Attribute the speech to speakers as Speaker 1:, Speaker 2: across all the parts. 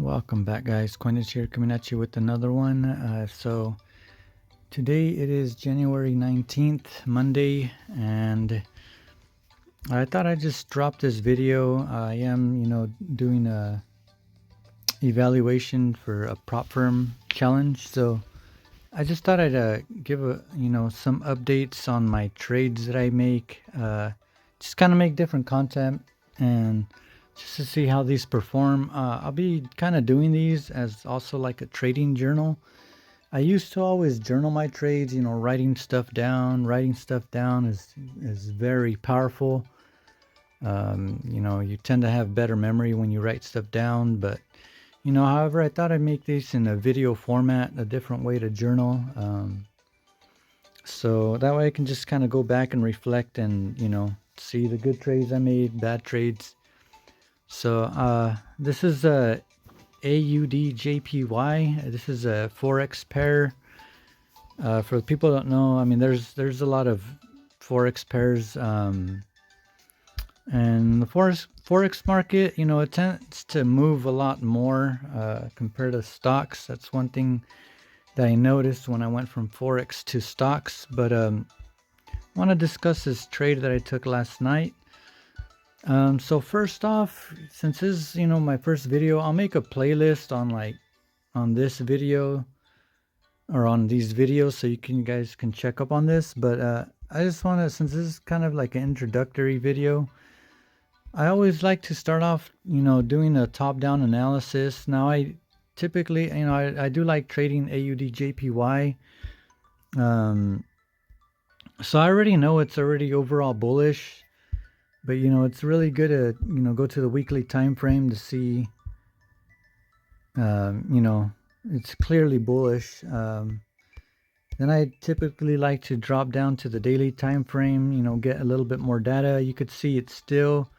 Speaker 1: Welcome back, guys. Coinage here, coming at you with another one. So today it is January 19th, Monday, and I thought I'd just drop this video. I am, doing a evaluation for a prop firm challenge. So I just thought I'd give some updates on my trades that I make. Just kind of make different content and just to see how these perform. I'll be kind of doing these as also like a trading journal. I used to always journal my trades, writing stuff down. Writing stuff down is very powerful. You tend to have better memory when you write stuff down, but however, I thought I'd make this in a video format, a different way to journal. So that way I can just kind of go back and reflect and, see the good trades I made, bad trades. So this is a AUD JPY. This is a Forex pair. For the people who don't know, I mean, there's a lot of Forex pairs. And the Forex market, it tends to move a lot more compared to stocks. That's one thing that I noticed when I went from Forex to stocks. But I want to discuss this trade that I took last night. So first off, since this is, my first video, I'll make a playlist on this video or on these videos so you guys can check up on this. But I just want to, since this is kind of like an introductory video, I always like to start off, doing a top-down analysis. Now I typically, I do like trading AUD JPY. So I already know it's already overall bullish. But it's really good to go to the weekly time frame to see it's clearly bullish. Then I typically like to drop down to the daily time frame, get a little bit more data. You could see it's still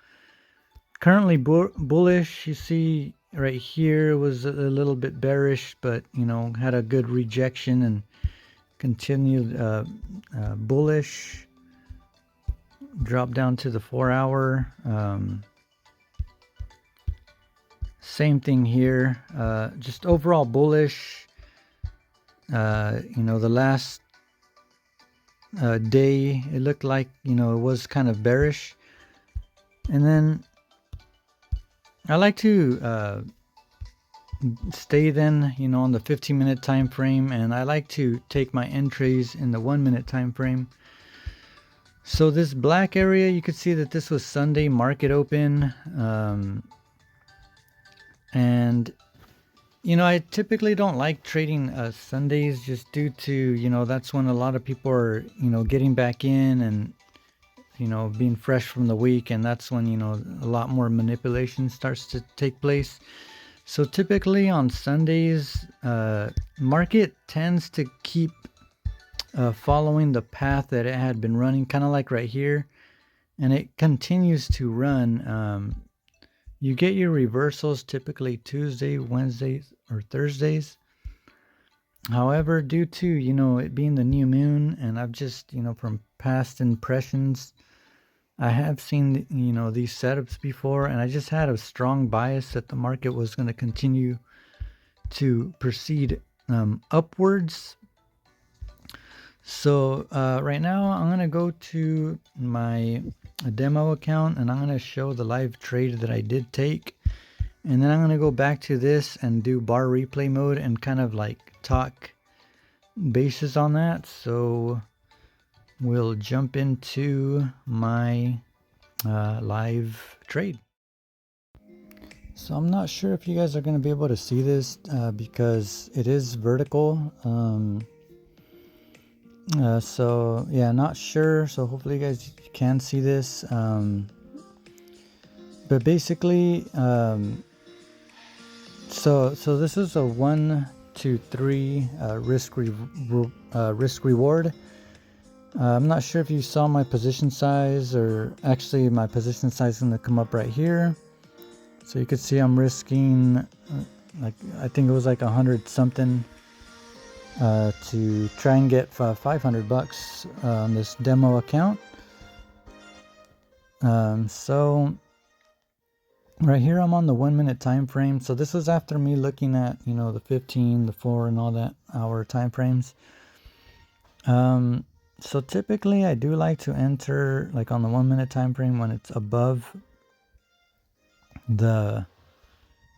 Speaker 1: currently bullish. You see right here was a little bit bearish, but had a good rejection and continued bullish. Drop down to the 4-hour. Same thing here. Just overall bullish. The last day it looked like it was kind of bearish, and then I like to stay then on the 15-minute time frame, and I like to take my entries in the 1-minute time frame. So this black area, you could see that this was Sunday market open. And, I typically don't like trading Sundays just due to, that's when a lot of people are, getting back in and, being fresh from the week. And that's when, a lot more manipulation starts to take place. So typically on Sundays, market tends to keep following the path that it had been running, kind of like right here, and it continues to run. You get your reversals typically Tuesday, Wednesdays, or Thursdays. However, due to it being the new moon, and I've just from past impressions, I have seen these setups before, and I just had a strong bias that the market was going to continue to proceed upwards. So right now I'm going to go to my demo account, and I'm going to show the live trade that I did take. And then I'm going to go back to this and do bar replay mode and kind of like talk basis on that. So we'll jump into my live trade. So I'm not sure if you guys are going to be able to see this because it is vertical. So yeah, not sure. So hopefully you guys can see this. But basically, so this is a 1, 2, 3 risk reward. I'm not sure if you saw my position size, or actually my position size is going to come up right here. So you could see I'm risking like, I think it was like 100 something. To try and get $500 on this demo account. So Right here I'm on the 1 minute time frame. So this was after me looking at, you know, the 15, the 4 and all that hour time frames. So typically I do like to enter like on the 1 minute time frame when it's above the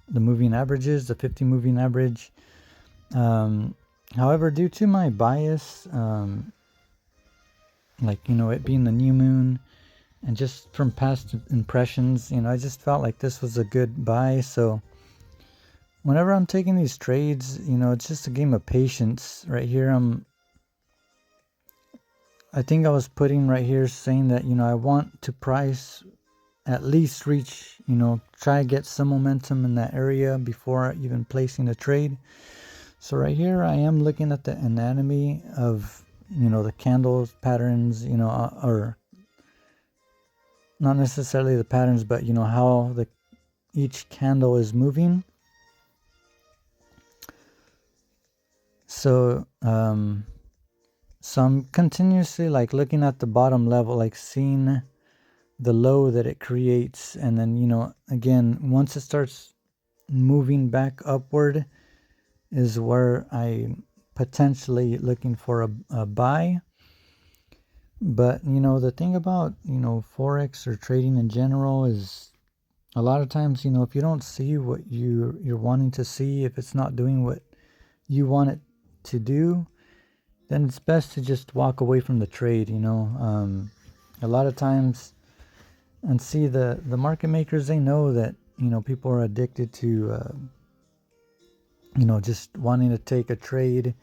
Speaker 1: moving averages, the 50 moving average. However, due to my bias, like, you know, it being the new moon and just from past impressions, you know, I just felt like this was a good buy. So whenever I'm taking these trades, you know, it's just a game of patience. Right here I think I was putting right here saying that, you know, I want to price at least reach, you know, try to get some momentum in that area before even placing a trade. So right here I am looking at the anatomy of, you know, the candles patterns, you know, or not necessarily the patterns, but, you know, how each candle is moving. So so I'm continuously like looking at the bottom level, like seeing the low that it creates, and then, you know, again, once it starts moving back upward is where I potentially looking for a buy. But, you know, the thing about, you know, forex or trading in general is a lot of times, you know, if you don't see what you're wanting to see, if it's not doing what you want it to do, then it's best to just walk away from the trade, you know. A lot of times, and see, the market makers, they know that, you know, people are addicted to you know, just wanting to take a trade,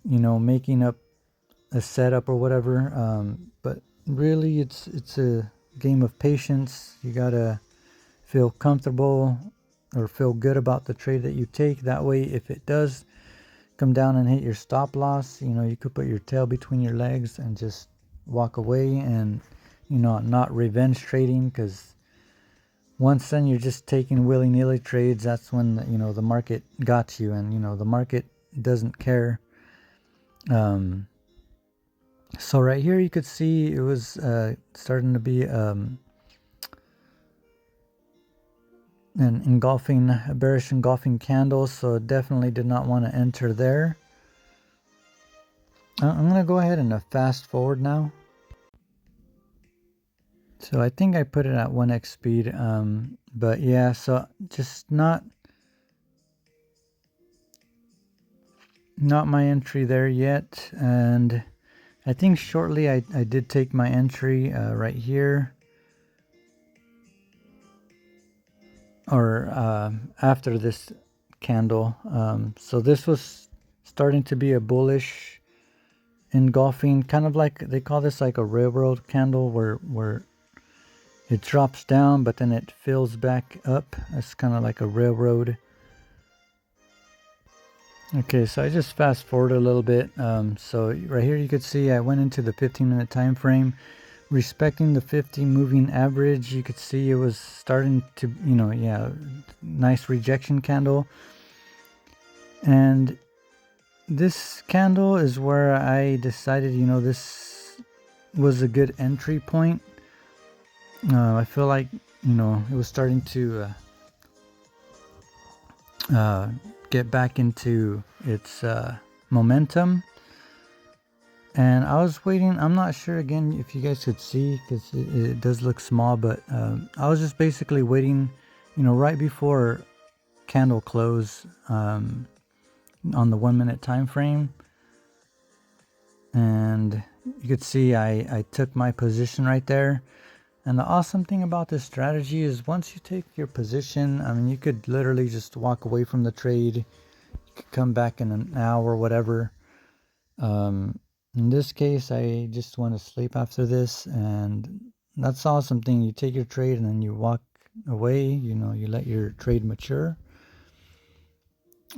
Speaker 1: you know, making up a setup or whatever. But really, it's a game of patience. You gotta feel comfortable or feel good about the trade that you take. That way, if it does come down and hit your stop loss, you know, you could put your tail between your legs and just walk away, and, you know, not revenge trading, because once then you're just taking willy-nilly trades. That's when, you know, the market got you, and, you know, the market doesn't care. So right here you could see it was starting to be a bearish engulfing candle, so definitely did not want to enter there. I'm gonna go ahead and fast forward now. So I think I put it at 1x speed, but yeah, so just not my entry there yet. And I think shortly I did take my entry right here, or after this candle. So this was starting to be a bullish engulfing, kind of like they call this like a railroad candle, where it drops down but then it fills back up. It's kind of like a railroad. Okay, so I just fast forward a little bit. So right here you could see I went into the 15-minute time frame, respecting the 50 moving average. You could see it was starting to, you know, yeah, nice rejection candle. And this candle is where I decided, you know, this was a good entry point. I feel like, you know, it was starting to get back into its momentum. And I was waiting. I'm not sure, again, if you guys could see, because it does look small, but I was just basically waiting, you know, right before candle close on the 1 minute time frame. And you could see I took my position right there. And the awesome thing about this strategy is once you take your position, I mean, you could literally just walk away from the trade. You could come back in an hour or whatever. In this case, I just want to sleep after this, and that's the awesome thing. You take your trade and then you walk away. You know, you let your trade mature.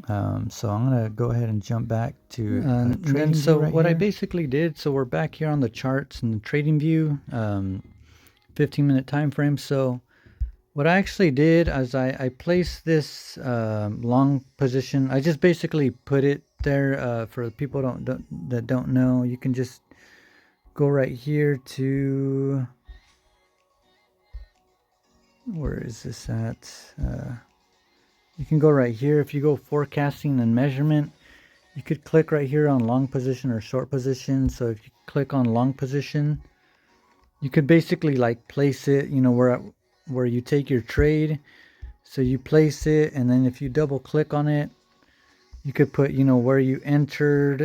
Speaker 1: So I'm gonna go ahead and jump back to trading view right what here. I basically did. So we're back here on the charts and the trading view, 15-minute time frame. So what I actually did is I placed this long position. I just basically put it there for the people that don't know. You can just go right here to where is this at? You can go right here. If you go forecasting and measurement, you could click right here on long position or short position. So if you click on long position, you could basically like place it, you know, where you take your trade. So you place it, and then if you double click on it, you could put, you know, where you entered.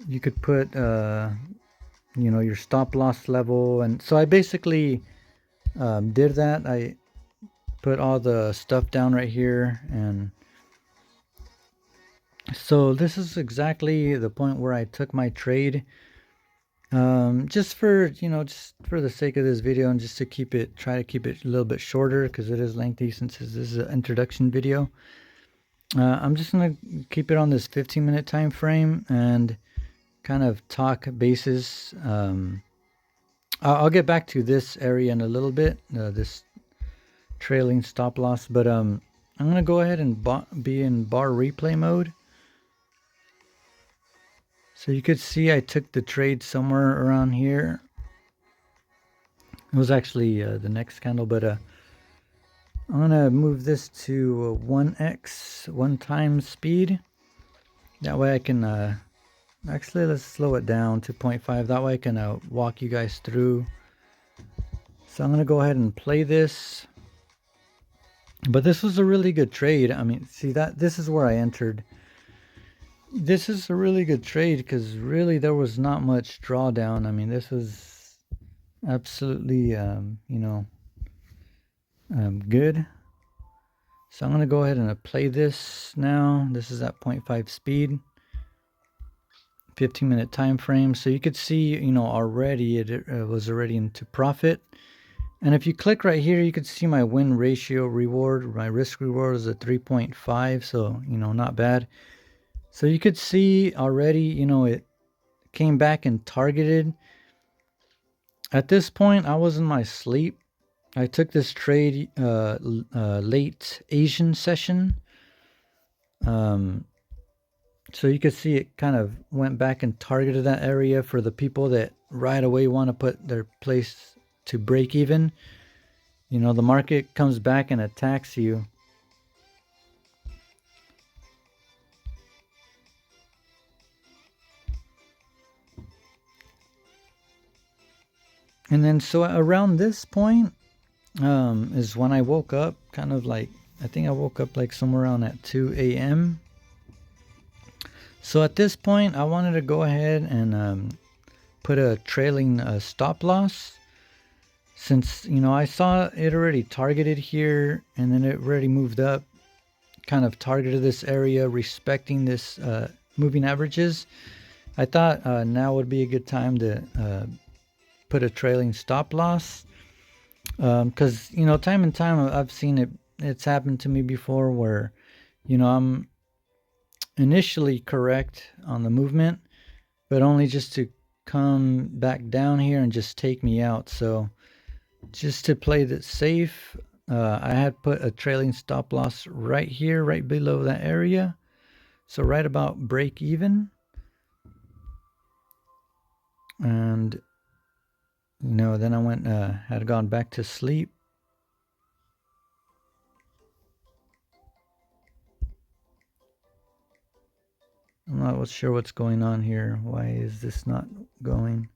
Speaker 1: You could put, you know, your stop loss level. And so I basically did that. I put all the stuff down right here, and so this is exactly the point where I took my trade. Just for, you know, just for the sake of this video, and just to try to keep it a little bit shorter because it is lengthy since this is an introduction video. I'm just gonna keep it on this 15-minute time frame and kind of talk basis. I'll get back to this area in a little bit, this trailing stop loss, but I'm gonna go ahead and be in bar replay mode. So you could see I took the trade somewhere around here. It was actually the next candle, but I'm gonna move this to 1x, 1 times speed. That way I can actually, let's slow it down to 0.5. That way I can walk you guys through. So I'm gonna go ahead and play this. But this was a really good trade. I mean, see that this is where I entered. This is a really good trade because really there was not much drawdown. I mean, this was absolutely, you know, good. So I'm going to go ahead and play this now. This is at 0.5 speed, 15-minute time frame. So you could see, you know, already it was already into profit. And if you click right here, you could see my win ratio reward. My risk reward is a 3.5. So, you know, not bad. So you could see already, you know, it came back and targeted. At this point, I was in my sleep. I took this trade late Asian session. So you could see it kind of went back and targeted that area for the people that right away want to put their place to break even. You know, the market comes back and attacks you. And then so around this point is when I woke up, kind of like, I think I woke up like somewhere around at 2 a.m. So at this point, I wanted to go ahead and put a trailing stop loss. Since, you know, I saw it already targeted here, and then it already moved up, kind of targeted this area, respecting this moving averages. I thought now would be a good time to put a trailing stop loss. Because, you know, time and time I've seen it. It's happened to me before where, you know, I'm initially correct on the movement, but only just to come back down here and just take me out. So just to play that safe, I had put a trailing stop loss right here, right below that area. So right about break even. And, you know, then I went, had gone back to sleep. I'm not sure what's going on here. Why is this not going?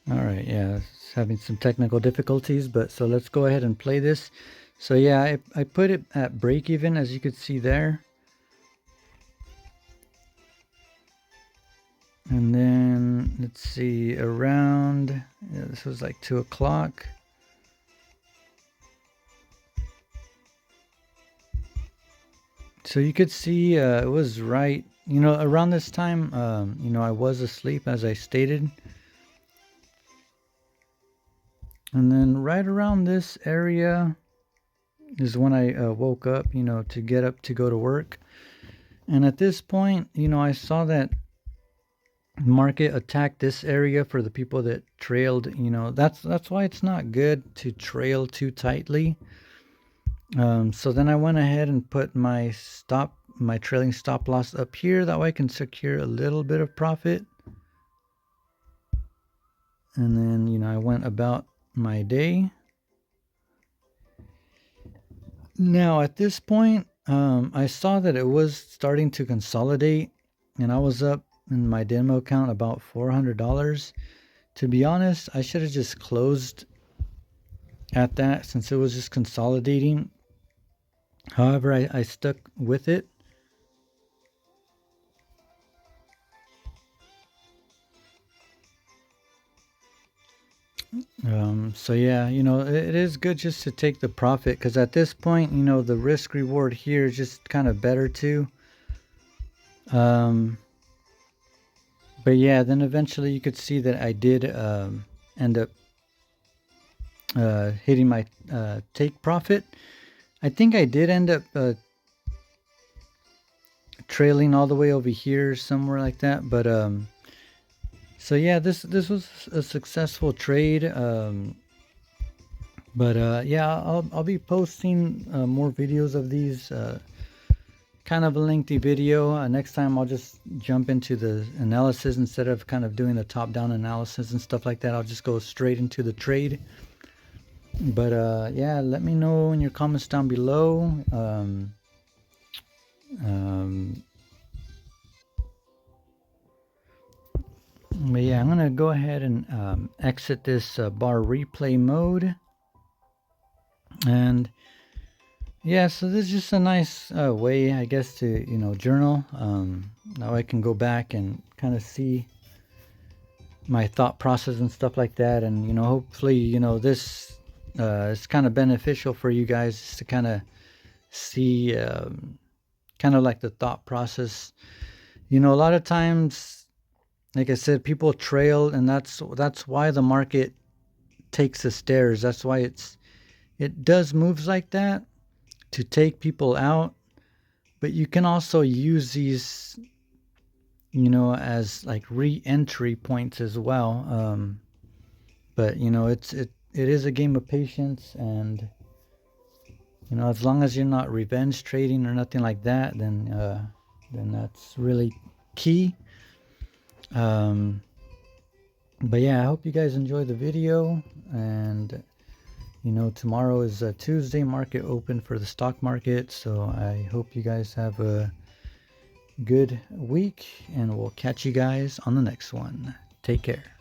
Speaker 1: All right, yeah, it's having some technical difficulties, but so let's go ahead and play this. So yeah, I put it at break even, as you could see there. And then let's see, around, yeah, this was like 2 o'clock. So you could see it was right, you know, around this time, you know, I was asleep as I stated. And then right around this area is when I woke up, you know, to get up to go to work. And at this point, you know, I saw that market attack this area for the people that trailed. You know, that's why it's not good to trail too tightly. So then I went ahead and put my trailing stop loss up here. That way I can secure a little bit of profit. and then, you know, I went about my day. Now at this point, I saw that it was starting to consolidate, and I was up in my demo account about $400. To be honest, I should have just closed at that since it was just consolidating. However, I stuck with it. So yeah, you know, it is good just to take the profit because at this point, you know, the risk reward here is just kind of better too. Um, but yeah, then eventually you could see that I did end up hitting my take profit. I think I did end up trailing all the way over here somewhere like that. But so yeah, this was a successful trade. But yeah, I'll be posting more videos of these. Kind of a lengthy video. Next time I'll just jump into the analysis instead of kind of doing the top-down analysis and stuff like that. I'll just go straight into the trade. But yeah, let me know in your comments down below. But yeah, I'm gonna go ahead and exit this bar replay mode. And yeah, so this is just a nice way, I guess, to, you know, journal. Now I can go back and kind of see my thought process and stuff like that. And, you know, hopefully, you know, this is kind of beneficial for you guys to kind of see kind of like the thought process. You know, a lot of times, like I said, people trail, and that's why the market takes the stairs. That's why it does moves like that to take people out. But you can also use these, you know, as like re-entry points as well. But you know, it is a game of patience, and you know, as long as you're not revenge trading or nothing like that, then that's really key. Um, but yeah, I hope you guys enjoy the video. And you know, tomorrow is a Tuesday market open for the stock market, so I hope you guys have a good week, and we'll catch you guys on the next one. Take care.